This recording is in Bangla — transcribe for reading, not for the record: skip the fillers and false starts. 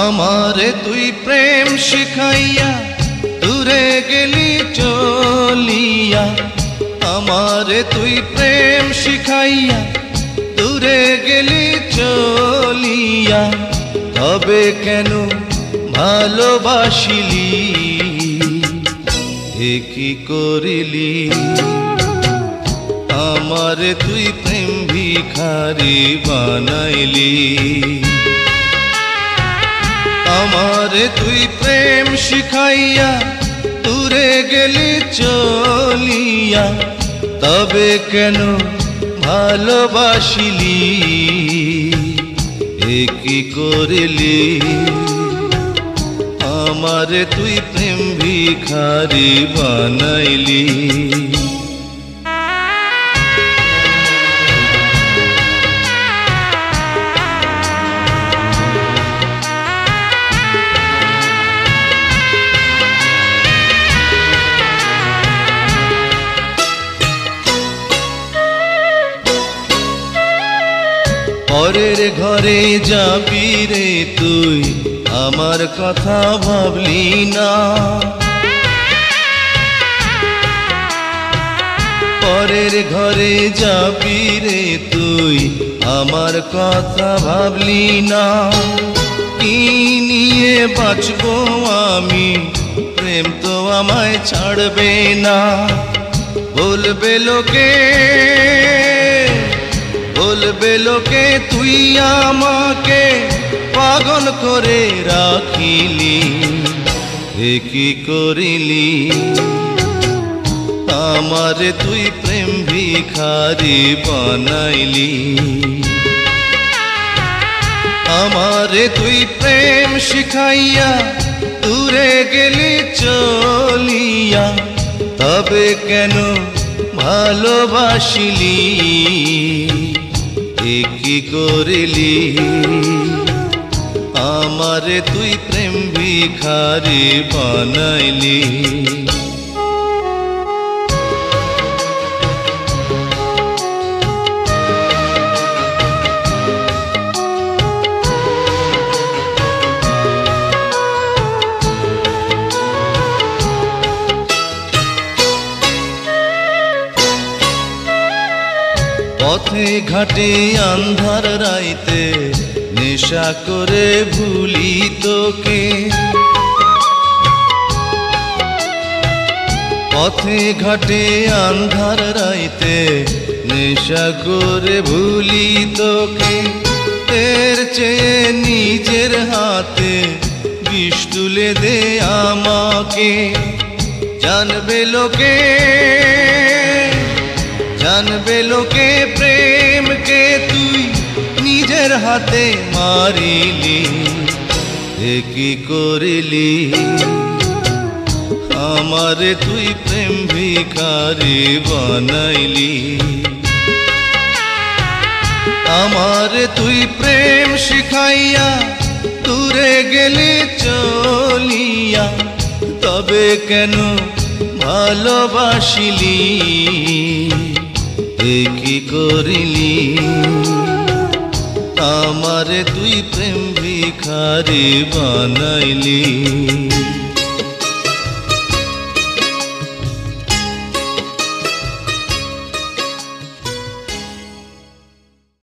আমারে তুই প্রেম শিখাইয়া দূরে গেলি চলিয়া, আমারে তুই প্রেম শিখাইয়া দূরে গেলি চলিয়া, তবে কেন ভালোবাসিলি, এ কি করিলি? আমারে তুই প্রেম ভিখারি বানাইলি, আমারে তুই প্রেম শিখাইয়া দূরে গেলি চলিয়া, তবে কেন ভালোবাসিলি, এ কি করিলি? আমারে তুই প্রেম ভিখারি বানাইলি। পরের ঘরে যাবি রে তুই, আমার কথা ভাবলি না। পরের ঘরে যাবি রে তুই, আমার কথা ভাবলি না। কি নিয়ে বাঁচবো আমি, প্রেম তো আমায় ছাড়বে না। বলবে লোকে, বলবে লোকে তুই আমাকে পাগল করে রাখিলি, এ কি করিলি? আমারে তুই প্রেম ভিখারি বানাইলি, আমারে তুই প্রেম শিখাইয়া দূরে গেলি চলিয়া, তবে কেন ভালোবাসিলি, এ কি করিলি? আমারে তুই প্রেম ভিখারি বানাইলি। পথে ঘাটে আন্ধার রাইতে নেশা করে ভুলি তোকে, পথে ঘাটে আন্ধার রাইতে নেশা করে ভুলি তোকে। এর চেয়ে নিজের হাতে বিষ তুলে দে আমাকে, জানবে লোকে, জানবে লোকে প্রেমকে তুই নিজের হাতে মারিলি, এ কি করিলি? আমারে তুই প্রেম ভিখারি বানাইলি, আমারে তুই প্রেম শিখাইয়া দূরে গেলি চলিয়া, তবে কেন ভালোবাসিলি, এ কি করিলি? আমারে তুই প্রেম ভিখারি বানাইলি।